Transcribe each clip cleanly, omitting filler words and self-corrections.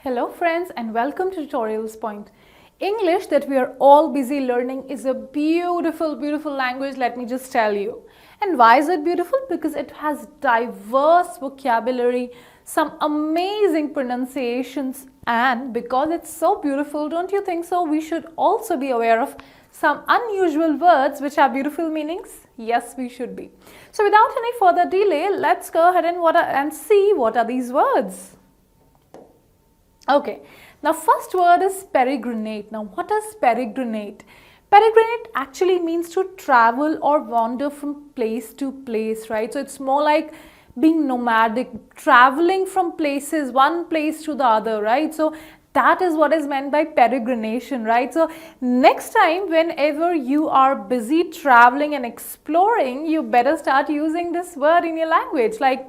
Hello friends and welcome to Tutorials Point. English that we are all busy learning is a beautiful language, let me just tell you. And why is it beautiful? Because it has diverse vocabulary, some amazing pronunciations, and because it's so beautiful, don't you think so? We should also be aware of some unusual words which have beautiful meanings. Yes, we should be. So without any further delay, let's go ahead and see what are these words. Okay, now first word is peregrinate. Now what is peregrinate? Peregrinate actually means to travel or wander from place to place, right? So it's more like being nomadic, traveling from places, one place to the other, right? So that is what is meant by peregrination, right? So next time whenever you are busy traveling and exploring, you better start using this word in your language. Like,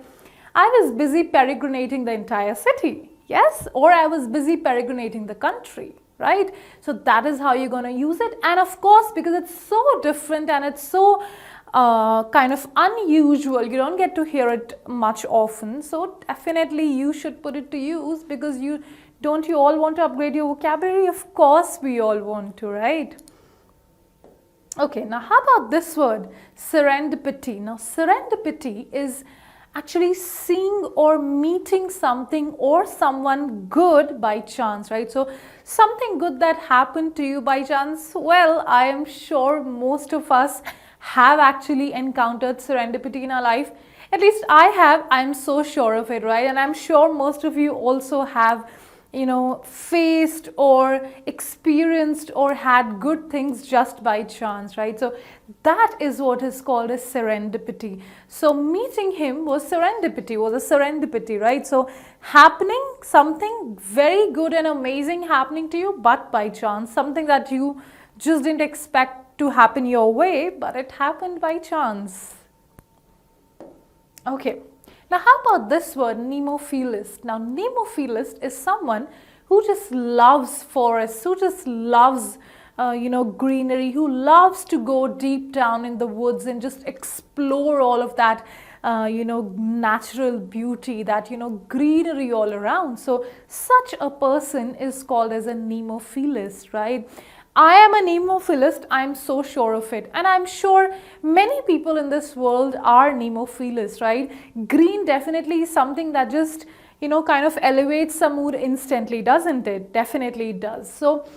I was busy peregrinating the entire city. Yes, or I was busy peregrinating the country, right? So that is how you're going to use it. And of course, because it's so different and it's so kind of unusual, you don't get to hear it much often. So definitely you should put it to use, because you all want to upgrade your vocabulary? Of course we all want to, right? Okay, now how about this word, serendipity? Now serendipity is actually seeing or meeting something or someone good by chance, right? So something good that happened to you by chance. Well, I am sure most of us have actually encountered serendipity in our life. At least I have. I'm so sure of it, right? And I'm sure most of you also have, faced or experienced or had good things just by chance, right? So that is what is called as serendipity. So meeting him was a serendipity, right? So happening, something very good and amazing happening to you, but by chance, something that you just didn't expect to happen your way, but it happened by chance. Okay. Now, how about this word, nemophilist? Now, nemophilist is someone who just loves forests, who just loves, greenery, who loves to go deep down in the woods and just explore all of that, natural beauty, that, greenery all around. So, such a person is called as a nemophilist, right? I am a nemophilist, I'm so sure of it. And I'm sure many people in this world are nemophilists, right? Green definitely is something that just, kind of elevates the mood instantly, doesn't it? Definitely it does. So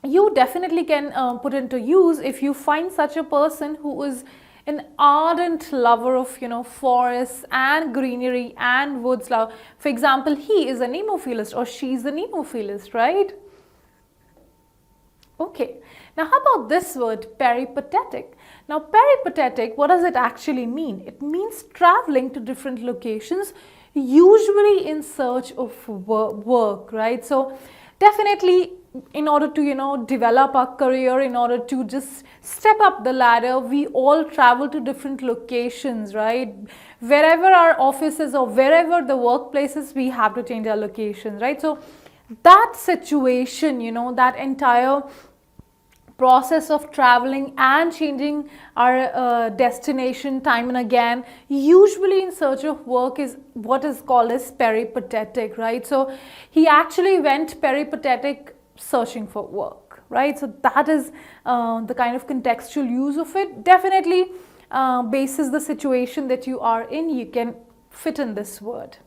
you definitely can put into use if you find such a person who is an ardent lover of, forests and greenery and woods. For example, he is a nemophilist or she is a nemophilist, right? Okay, now how about this word, peripatetic? Now peripatetic, what does it actually mean? It means traveling to different locations, usually in search of work, right? So definitely in order to, develop our career, in order to just step up the ladder, we all travel to different locations, right? Wherever our offices or wherever the workplaces, we have to change our locations, right? So that situation, that entire process of traveling and changing our destination time and again, usually in search of work, is what is called as peripatetic, right? So he actually went peripatetic searching for work, right? So that is the kind of contextual use of it. Definitely bases the situation that you are in, you can fit in this word.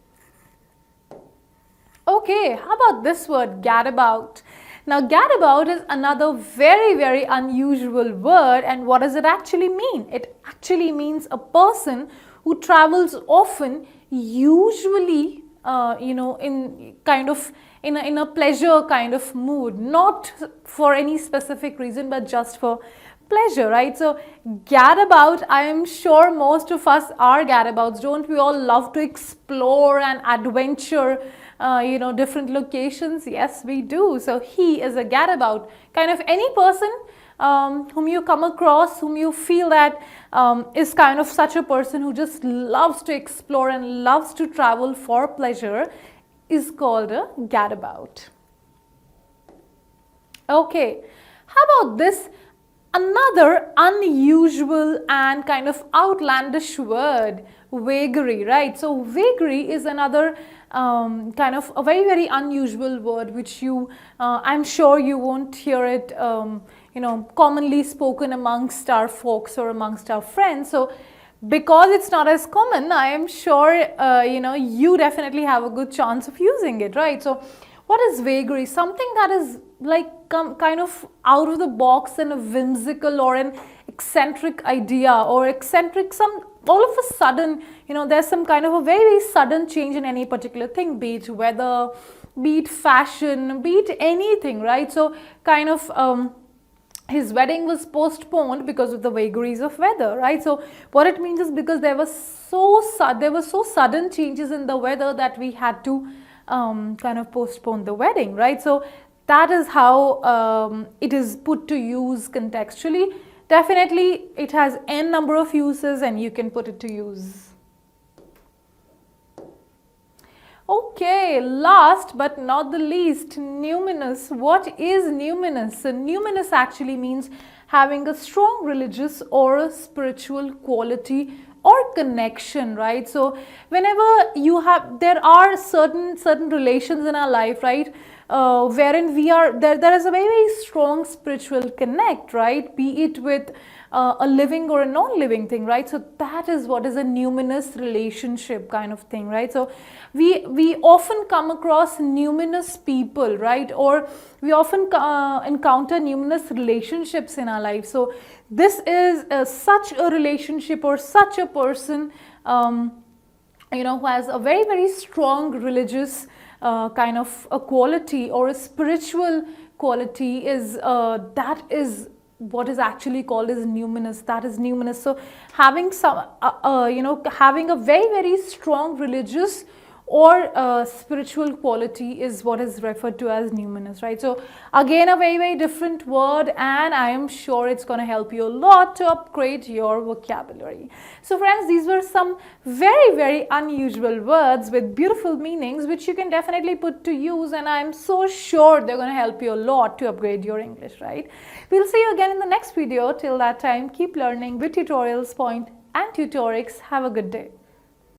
Okay, how about this word, gadabout? Now, gadabout is another very unusual word, and what does it actually mean? It actually means a person who travels often, usually, in kind of in a pleasure kind of mood, not for any specific reason, but just for pleasure, right? So gadabout, I am sure most of us are gadabouts. Don't we all love to explore and adventure? Different locations? Yes, we do. So he is a gadabout. Kind of any person whom you come across, whom you feel that is kind of such a person who just loves to explore and loves to travel for pleasure, is called a gadabout. Okay, how about this Another unusual and kind of outlandish word, waggery, right? So waggery is another kind of a very, very unusual word which I'm sure you won't hear it commonly spoken amongst our folks or amongst our friends. So because it's not as common, I am sure you definitely have a good chance of using it, right? So what is vagary? Something that is like kind of out of the box and a whimsical or an eccentric idea, or eccentric, all of a sudden, there's some kind of a very, very sudden change in any particular thing, be it weather, be it fashion, be it anything, right? So kind of his wedding was postponed because of the vagaries of weather, right? So what it means is because there were so sudden changes in the weather that we had to kind of postpone the wedding, right? So that is how it is put to use contextually. Definitely it has n number of uses and you can put it to use. Okay, last but not the least, numinous. What is numinous? So numinous actually means having a strong religious or a spiritual quality or connection, right? So whenever there are certain relations in our life, right, wherein there is a very, very strong spiritual connect, right, be it with a living or a non-living thing, right? So that is what is a numinous relationship kind of thing, right? So we often come across numinous people, right, or we often encounter numinous relationships in our life. So this is such a relationship or such a person who has a very, very strong religious kind of a quality or a spiritual quality, that is what is actually called as numinous. That is numinous. So having having a very, very strong religious or spiritual quality is what is referred to as numinous, right? So again, a very, very different word, and I am sure it's going to help you a lot to upgrade your vocabulary. So friends, these were some very, very unusual words with beautiful meanings which you can definitely put to use, and I'm so sure they're going to help you a lot to upgrade your English, right? We'll see you again in the next video. Till that time, keep learning with tutorials, point and tutorics. Have a good day.